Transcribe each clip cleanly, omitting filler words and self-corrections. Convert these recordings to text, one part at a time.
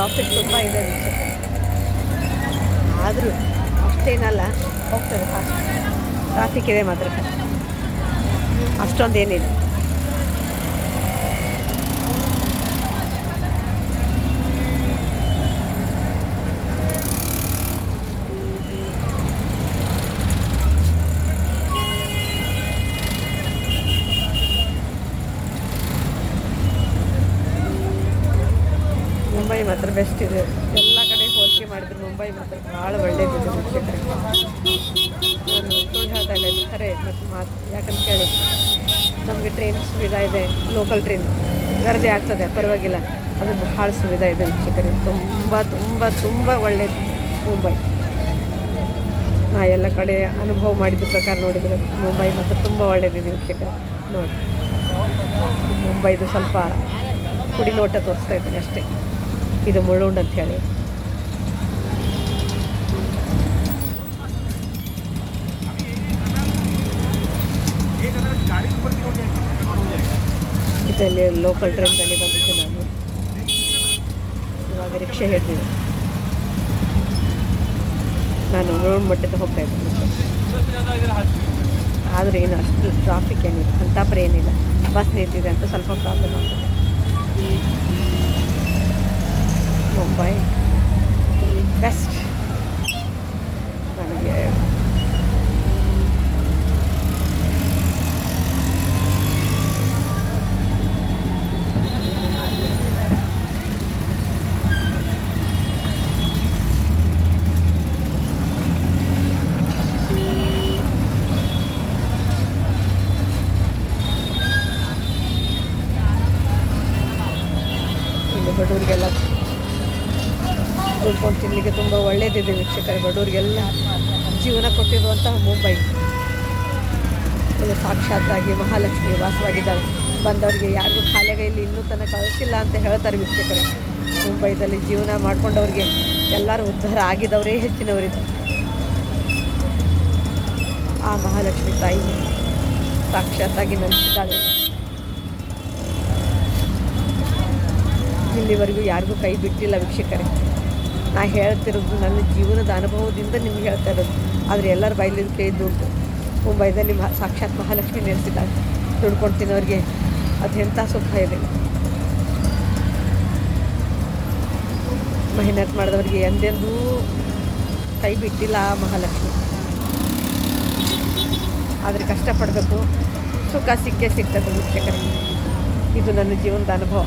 Traffic ತುಂಬ ಇದೆ ವೀಕ್ಷಕರೇ. ಆದರೂ ಅಷ್ಟೇನಲ್ಲ, ಹೋಗ್ತದೆ ಫಾಸ್ಟ್. ಟ್ರಾಫಿಕ್ ಇದೆ ಮಾತ್ರ, ಅಷ್ಟೊಂದೇನಿದೆ. ಮುಂಬೈ ಮಾತ್ರ ಬೆಸ್ಟ್ ಇದೆ. ಎಲ್ಲ ಕಡೆ ಹೋಲಿಕೆ ಮಾಡಿದ್ರೆ ಮುಂಬೈ ಮಾತ್ರ ಭಾಳ ಒಳ್ಳೇದಿದೆ ವೀಕ್ಷಕರೇ. ನಾನು ಸುಳ್ಳು ಹೇಳ್ತಾ ಇಲ್ಲ, ಇದು ಖರೆ ಮತ್ತು ಮಾತು. ಯಾಕಂತ ಕೇಳಿ, ನಮಗೆ ಟ್ರೈನ್ ಸುವಿಧಾ ಇದೆ, ಲೋಕಲ್ ಟ್ರೈನ್ ಗರ್ದಿ ಆಗ್ತದೆ, ಪರವಾಗಿಲ್ಲ. ಅದು ಭಾಳ ಸುವಿಧಾ ಇದೆ ವೀಕ್ಷಕರೇ. ತುಂಬ ತುಂಬ ತುಂಬ ಒಳ್ಳೆಯದು ಮುಂಬೈ. ನಾ ಎಲ್ಲ ಕಡೆ ಅನುಭವ ಮಾಡಿದ ಪ್ರಕಾರ ನೋಡಿದರೆ ಮುಂಬೈ ಮಾತ್ರ ತುಂಬ ಒಳ್ಳೆಯದಿದೆ ವೀಕ್ಷಕರೇ. ನೋಡಿ, ಮುಂಬೈದು ಸ್ವಲ್ಪ ಕುಡಿ ನೋಟ ತೋರಿಸ್ತಾ ಇದ್ದೀನಿ ಅಷ್ಟೇ. ಇದು ಮುಳ್ಳುಂಡ್ ಅಂತ ಹೇಳಿ. ಇದರಲ್ಲಿ ಲೋಕಲ್ ಟ್ರೈನ್ನಲ್ಲಿ ಬಂದಿದ್ದೆ ನಾನು. ಇವಾಗ ರಿಕ್ಷಾ ಹಿಡಿದಿದೆ. ನಾನು ಮುಳ್ಳುಂಡ್ ಮಟ್ಟಕ್ಕೆ ಹೋಗ್ತಾ ಇದ್ದೀನಿ. ಆದರೆ ಏನು ಅಷ್ಟು ಟ್ರಾಫಿಕ್ ಏನಿಲ್ಲ, ಅಂತಾಪರ ಏನಿಲ್ಲ. ಬಸ್ ನಿಂತಿದೆ ಅಂತ ಸ್ವಲ್ಪ ಪ್ರಾಬ್ಲಮ್ ಆಗ್ತದೆ. ಮುಂಬೈ ಬೆಸ್ಟ್ ನನಗೆ. ಇಲ್ಲಿ ಬಡವರಿಗೆಲ್ಲ ದುಡ್ಕೊಂಡು ತಿನ್ನಲಿಕ್ಕೆ ತುಂಬ ಒಳ್ಳೆಯದಿದೆ ವೀಕ್ಷಕರೇ. ಬಡವರಿಗೆಲ್ಲ ಜೀವನ ಕೊಟ್ಟಿರುವಂತಹ ಮುಂಬೈ. ಇದು ಸಾಕ್ಷಾತ್ತಾಗಿ ಮಹಾಲಕ್ಷ್ಮಿ ವಾಸವಾಗಿದ್ದಾಳೆ. ಬಂದವರಿಗೆ ಯಾರಿಗೂ ಖಾಲಿಯಾಗೈಲಿ ಇನ್ನೂ ತನಕ ಕಳಿಸಿಲ್ಲ ಅಂತ ಹೇಳ್ತಾರೆ ವೀಕ್ಷಕರೇ. ಮುಂಬೈದಲ್ಲಿ ಜೀವನ ಮಾಡ್ಕೊಂಡವ್ರಿಗೆ ಎಲ್ಲರೂ ಉದ್ಧಾರ ಆಗಿದವರೇ ಹೆಚ್ಚಿನವರಿದ್ದಾರೆ. ಆ ಮಹಾಲಕ್ಷ್ಮಿ ತಾಯಿ ಸಾಕ್ಷಾತ್ತಾಗಿ ನೆಲೆಸಿದ್ದಾಳೆ. ಇಲ್ಲಿವರೆಗೂ ಯಾರಿಗೂ ಕೈ ಬಿಟ್ಟಿಲ್ಲ ವೀಕ್ಷಕರೇ. ನಾ ಹೇಳ್ತಿರೋದು ನನ್ನ ಜೀವನದ ಅನುಭವದಿಂದ ನಿಮ್ಗೆ ಹೇಳ್ತಾ ಇರೋದು. ಆದರೆ ಎಲ್ಲರ ಬಾಯಿಲಿದ್ದು ಕೇಳಿದ್ದು ಉಂಟು. ಮುಂಬೈದಲ್ಲಿ ಸಾಕ್ಷಾತ್ ಮಹಾಲಕ್ಷ್ಮಿ ನೆಲೆಸಿದ್ದಾಳೆ. ದುಡ್ಕೊಂಡು ತಿನ್ನೋರಿಗೆ ಅದೆಂಥ ಸುಖ ಇದೆ. ಮೆಹನತ್ ಮಾಡಿದವರಿಗೆ ಎಂದೆಂದೂ ಕೈ ಬಿಟ್ಟಿಲ್ಲ ಆ ಮಹಾಲಕ್ಷ್ಮಿ. ಆದರೆ ಕಷ್ಟಪಡಬೇಕು, ಸುಖ ಸಿಕ್ಕೇ ಸಿಗ್ತದೆ ವೀಕ್ಷಕರೇ. ಇದು ನನ್ನ ಜೀವನದ ಅನುಭವ.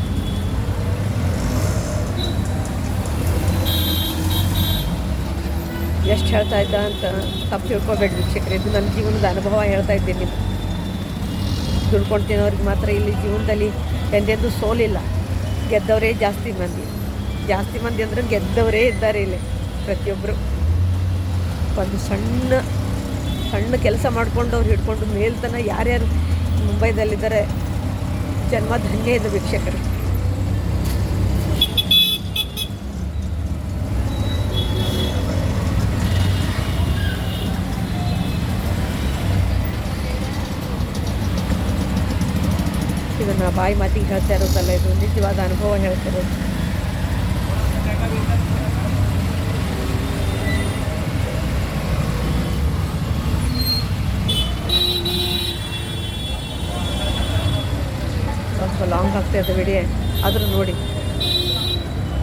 ಎಷ್ಟು ಹೇಳ್ತಾ ಇದ್ದ ಅಂತ ತಪ್ಪು ತಿಳ್ಕೊಬೇಡಿ ವೀಕ್ಷಕರೇ. ಇದು ನನ್ನ ಜೀವನದ ಅನುಭವ ಹೇಳ್ತಾ ಇದ್ದೀನಿ. ದುಡ್ಕೊಂಡು ತಿನ್ನೋರಿಗೆ ಮಾತ್ರ ಇಲ್ಲಿ ಜೀವನದಲ್ಲಿ ಎಂದೆಂದೂ ಸೋಲಿಲ್ಲ. ಗೆದ್ದವರೇ ಜಾಸ್ತಿ ಮಂದಿ ಅಂದರೆ ಗೆದ್ದವರೇ ಇದ್ದಾರೆ ಇಲ್ಲಿ ಪ್ರತಿಯೊಬ್ಬರು. ಒಂದು ಸಣ್ಣ ಕೆಲಸ ಮಾಡ್ಕೊಂಡವ್ರು ಹಿಡ್ಕೊಂಡು ಮೇಲ್ತನ ಯಾರ್ಯಾರು ಮುಂಬೈದಲ್ಲಿದ್ದಾರೆ, ಜನ್ಮ ಧನ್ಯ ಇದೆ ವೀಕ್ಷಕರೇ. ಇದನ್ನು ಬಾಯಿ ಮಾತಿಗೆ ಹೇಳ್ತಾ ಇರೋದಲ್ಲ, ಇದು ನಿಜವಾದ ಅನುಭವ ಹೇಳ್ತಿರೋದು. ಸ್ವಲ್ಪ ಲಾಂಗ್ ಆಗ್ತಾಯಿದೆ ವಿಡಿಯೋ, ಆದರೂ ನೋಡಿ.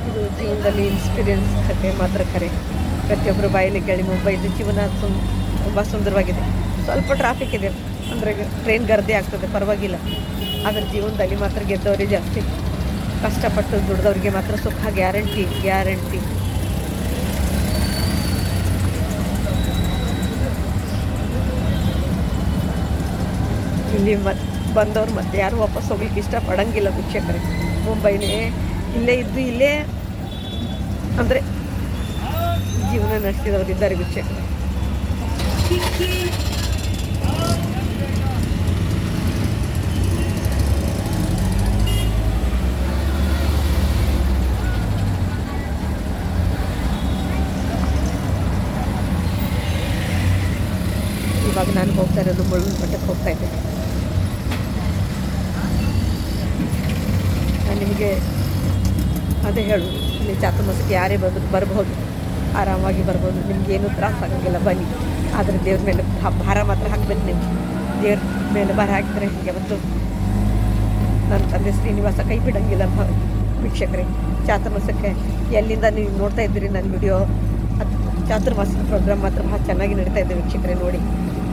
ಇದು ಜೀವನದಲ್ಲಿ ಇನ್ಸ್ಪೀರಿಯನ್ಸ್ ಕಥೆ ಮಾತ್ರ ಖರೆ. ಪ್ರತಿಯೊಬ್ಬರು ಬಾಯಲ್ಲಿ ಕೇಳಿ ಮುಂಬೈದು ಜೀವನ ತುಂಬ ಸುಂದರವಾಗಿದೆ. ಸ್ವಲ್ಪ ಟ್ರಾಫಿಕ್ ಇದೆ ಅಂದರೆ ಟ್ರೈನ್ ಗರ್ದಿ ಆಗ್ತದೆ, ಪರವಾಗಿಲ್ಲ. ಆದರೆ ಜೀವನದಲ್ಲಿ ಮಾತ್ರ ಗೆದ್ದವರೇ ಜಾಸ್ತಿ. ಕಷ್ಟಪಟ್ಟು ದುಡ್ದವ್ರಿಗೆ ಮಾತ್ರ ಸುಖ ಗ್ಯಾರಂಟಿ. ಇಲ್ಲಿ ಬಂದವ್ರು ಮತ್ತೆ ಯಾರು ವಾಪಸ್ ಹೋಗ್ಲಿಕ್ಕೆ ಇಷ್ಟಪಡಂಗಿಲ್ಲ ವೀಕ್ಷಕರೇ. ಮುಂಬೈನೇ ಇಲ್ಲೇ ಇದ್ದು ಇಲ್ಲೇ ಅಂದರೆ ಜೀವನ ನಡೆಸಿದವರು ಇದ್ದಾರೆ ವೀಕ್ಷಕರೇ. ಇವಾಗ ನಾನು ಹೋಗ್ತಾ ಇರೋದು ಮುಳ್ಳುಂಡ್ ಮಟ್ಟಕ್ಕೆ ಹೋಗ್ತಾ ಇದ್ದೇನೆ. ನಾನು ನಿಮಗೆ ಅದೇ ಹೇಳು, ಇಲ್ಲಿ ಚಾತುರ್ಮಾಸಕ್ಕೆ ಯಾರೇ ಬಂದರೂ ಬರ್ಬೋದು, ಆರಾಮಾಗಿ ಬರ್ಬೋದು, ನಿಮಗೇನು ತ್ರಾಸ ಆಗೋಂಗಿಲ್ಲ. ಬನ್ನಿ, ಆದರೆ ದೇವ್ರ ಮೇಲೆ ಭಾರ ಮಾತ್ರ ಹಾಕ್ಬೇಕು. ನೀವು ದೇವ್ರ ಮೇಲೆ ಭಾರ ಹಾಕಿದ್ರೆ ಯಾವತ್ತು ನನ್ನ ತಂದೆ ಶ್ರೀನಿವಾಸ ಕೈ ಬಿಡೋಂಗಿಲ್ಲ. ವೀಕ್ಷಕರೇ, ಚಾತುರ್ಮಾಸಕ್ಕೆ ಎಲ್ಲಿಂದ ನೀವು ನೋಡ್ತಾ ಇದ್ದೀರಿ ನನ್ನ ವಿಡಿಯೋ, ಅದು ಚಾತುರ್ಮಾಸದ ಪ್ರೋಗ್ರಾಮ್ ಮಾತ್ರ ಭಾಳ ಚೆನ್ನಾಗಿ ನಡೀತಾ ಇದೆ ವೀಕ್ಷಕರೇ. ನೋಡಿ,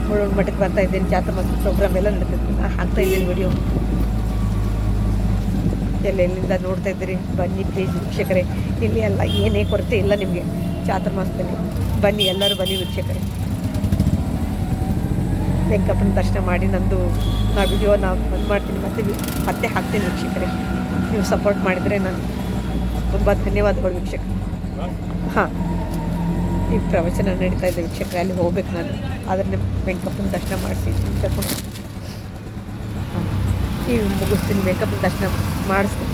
ಮುಳ್ಳೂರು ಮಠಕ್ಕೆ ಬರ್ತಾ ಇದ್ದೀನಿ, ಚಾತುರ್ಮಾಸದ ಪ್ರೋಗ್ರಾಮ್ ಎಲ್ಲ ನಡೀತಿದ್ದೀನಿ, ನಾನು ಹಾಕ್ತಾ ಇದ್ದೀನಿ ವಿಡಿಯೋ. ಎಲ್ಲಿಂದ ನೋಡ್ತಾ ಇದ್ದೀರಿ ಬನ್ನಿ ಪ್ಲೀಸ್ ವೀಕ್ಷಕರೇ. ಇಲ್ಲಿ ಎಲ್ಲ ಏನೇ ಕೊರತೆ ಇಲ್ಲ ನಿಮಗೆ ಚಾತುರ್ಮಾಸದಲ್ಲಿ. ಬನ್ನಿ, ಎಲ್ಲರೂ ಬನ್ನಿ ವೀಕ್ಷಕರೇ. ವೆಂಕಪ್ಪನ ದರ್ಶನ ಮಾಡಿ ನಂದು ವಿಡಿಯೋ ಬಂದು ಮಾಡ್ತೀನಿ, ಮತ್ತೆ ಹಾಕ್ತೀನಿ ವೀಕ್ಷಕರೇ. ನೀವು ಸಪೋರ್ಟ್ ಮಾಡಿದರೆ ನಾನು ತುಂಬ ಧನ್ಯವಾದಗಳು ವೀಕ್ಷಕರೇ. ಹಾಂ, ಈ ಪ್ರವಚನ ನಡೀತಾ ಇದೆ ವೀಕ್ಷಕರೇ, ಅಲ್ಲಿ ಹೋಗ್ಬೇಕು ನಾನು. ಆದರೆ ವೆಂಕಪ್ಪನ ದರ್ಶನ ಮಾಡಿಸಿ ಕರ್ಕೊಂಡು ಈಗ ಮುಗಿಸ್ತೀನಿ. ವೆಂಕಪ್ಪನ ದರ್ಶನ ಮಾಡಿಸ್ತೀನಿ.